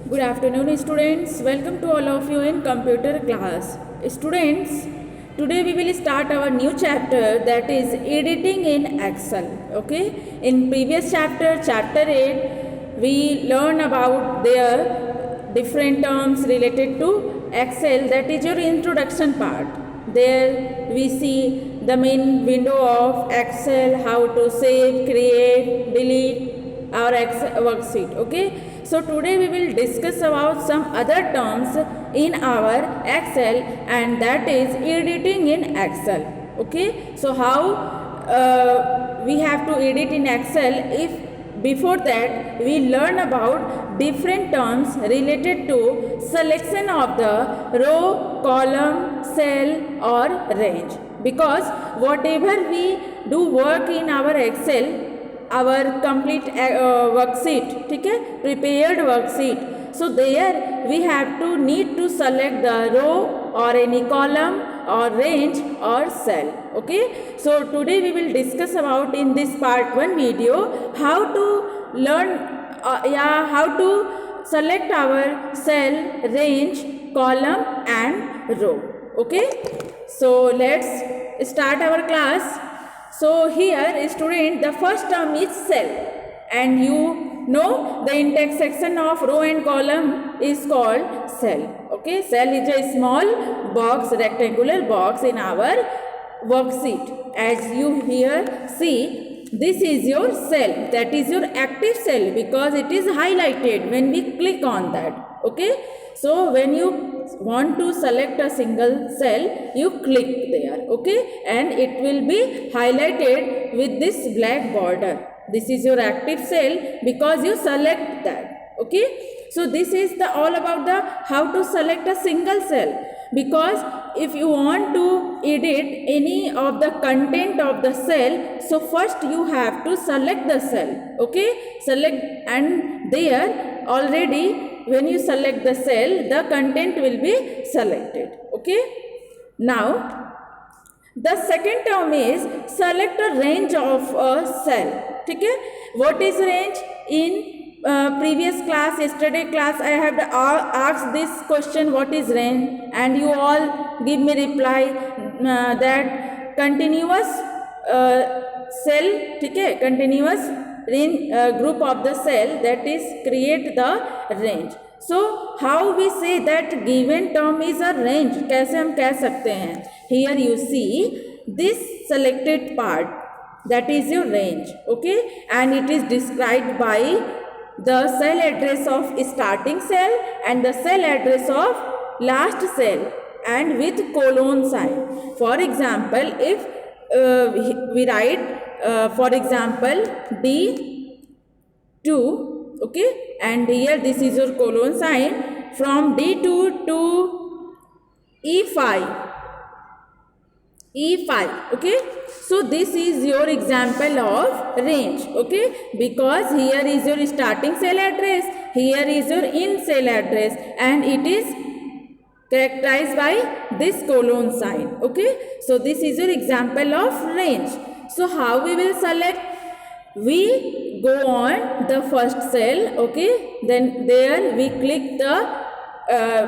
Good afternoon, students. Welcome to all of you in computer class. Students, today we will start our new chapter, that is editing in Excel. Okay. In previous chapter, chapter 8, we learn about their different terms related to Excel. That is your introduction part. There we see the main window of Excel, how to save, create, delete our Excel worksheet. Okay. So today we will discuss about some other terms in our Excel, and that is editing in Excel. Okay. So how we have to edit in Excel? If before that we learn about different terms related to selection of the row, column, cell or range, because whatever we do work in our Excel, our complete worksheet, ठीक है, prepared worksheet, so there we have to need to select the row or any column or range or cell. Okay, so today we will discuss about in this part 1 video how to learn how to select our cell, range, column and row. Okay, so let's start our class. So here, student, the first term is cell, and you know the intersection of row and column is called cell. Okay, cell is a small box, rectangular box in our worksheet. As you here see, this is your cell, that is your active cell, because it is highlighted when we click on that. Okay, so when you want to select a single cell, you click there. Okay, and it will be highlighted with this black border. This is your active cell because you select that. Okay, so this is the all about the how to select a single cell, because if you want to edit any of the content of the cell, so first you have to select the cell. Okay, select, and there already when you select the cell, the content will be selected. Okay, now the second term is select a range of a cell. Okay, what is range? In previous class, yesterday class, I have asked this question, what is range, and you all give me reply that continuous cell, okay, continuous range, group of the cell, that is create the range. So how we say that given term is a range? कैसे हम कह सकते हैं? Here you see this selected part, that is your range. Okay, and it is described by the cell address of starting cell and the cell address of last cell, and with colon sign. For example, if we write for example D2, okay, and here this is your colon sign, from D2 to E5, okay, so this is your example of range. Okay, because here is your starting cell address, here is your end cell address, and it is characterized by this colon sign. Okay, so this is your example of range. So how we will select? We go on the first cell. Okay, then there we click the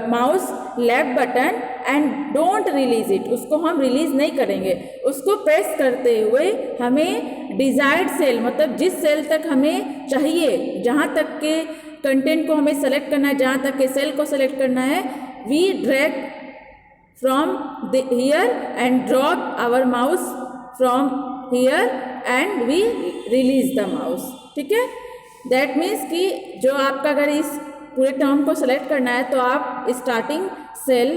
mouse left button and don't release it, उसको हम release नहीं करेंगे, उसको press करते हुए हमें desired cell, मतलब जिस सेल तक हमें चाहिए, जहाँ तक के कंटेंट को हमें सेलेक्ट करना है, जहाँ तक के सेल को सेलेक्ट करना है, we drag from here and drop our mouse from here and we release the mouse. ठीक है, दैट मीन्स कि जो आपका अगर इस पूरे टर्म को सेलेक्ट करना है, तो आप स्टार्टिंग सेल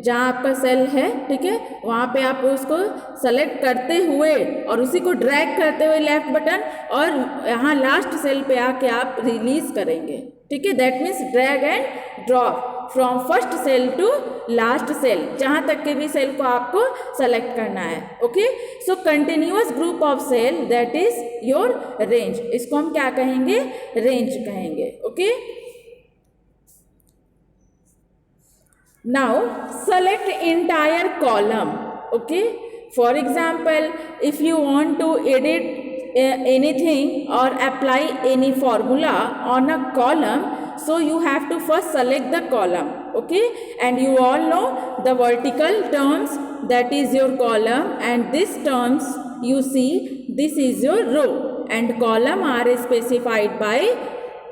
जहाँ आपका सेल है, ठीक है, वहाँ पे आप उसको सेलेक्ट करते हुए और उसी को ड्रैग करते हुए लेफ्ट बटन, और यहाँ लास्ट सेल पे आके आप रिलीज करेंगे. ठीक है, that means drag and drop from first cell to last cell, जहाँ तक के भी सेल को आपको सेलेक्ट करना है. Okay, so continuous group of cell, that is your range. इसको हम क्या कहेंगे? रेंज कहेंगे. Okay, now select entire column. Okay, for example, if you want to edit anything or apply any formula on a column, so you have to first select the column, okay, and you all know the vertical terms, that is your column, and this terms you see, this is your row, and column are specified by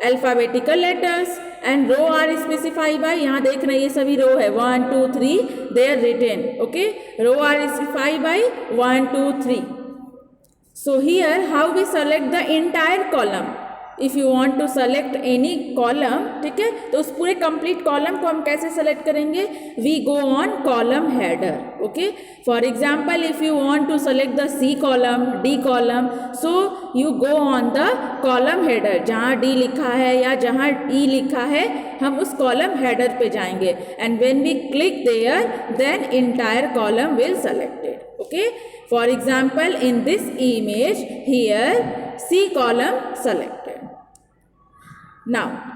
alphabetical letters and row are specified by, यहाँ देख रहे हैं ये सभी row है 1 2 3 they are written, okay, row are specified by 1 2 3. So here how we select the entire column, if you want to select any column, ठीक है, तो उस पूरे complete column को हम कैसे select करेंगे, we go on column header, okay. For example, if you want to select the C column, D column, so you go on the column header, जहाँ D लिखा है या जहाँ E लिखा है हम उस column header पे जाएंगे, and when we click there then entire column will selected, okay. For example, in this image here C column selected. Now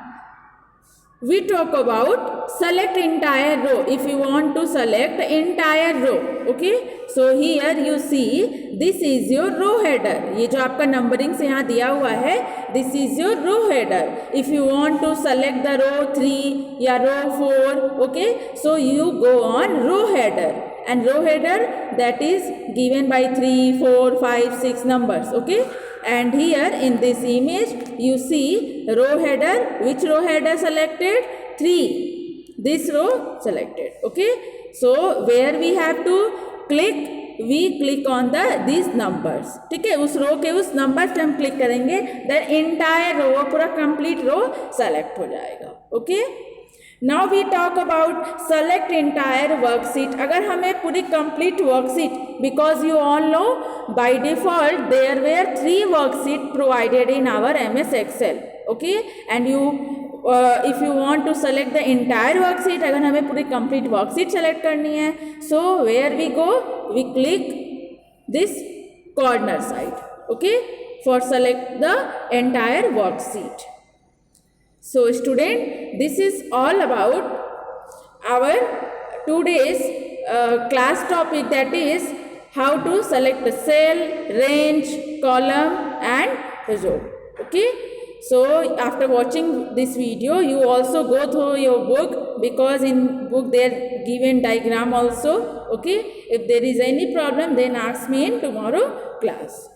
we talk about select entire row. If you want to select entire row, okay, so here you see this is your row header, ये जो आपका numbering से यहाँ दिया हुआ है, this is your row header. If you want to select the row 3 या row 4, okay, so you go on row header, and row header that is given by 3 4 5 6 numbers, okay. And here in this image you see row header, which row header selected, 3, this row selected, okay. So where we have to click, we click on the these numbers, ठीक है, उस रो के उस number पे हम click करेंगे, then entire रो, पूरा complete रो select हो जाएगा, okay. Now we talk about select entire worksheet. अगर हमें पूरी complete worksheet, because you all know by default there were 3 worksheet provided in our MS Excel, okay, and you if you want to select the entire worksheet, अगर हमें पूरी complete worksheet select करनी है, so where we go, we click this corner side, okay, for select the entire worksheet. So student, this is all about our today's class topic, that is how to select the cell, range, column and row, okay. So after watching this video you also go through your book, because in book they are given diagram also, okay. If there is any problem then ask me in tomorrow class.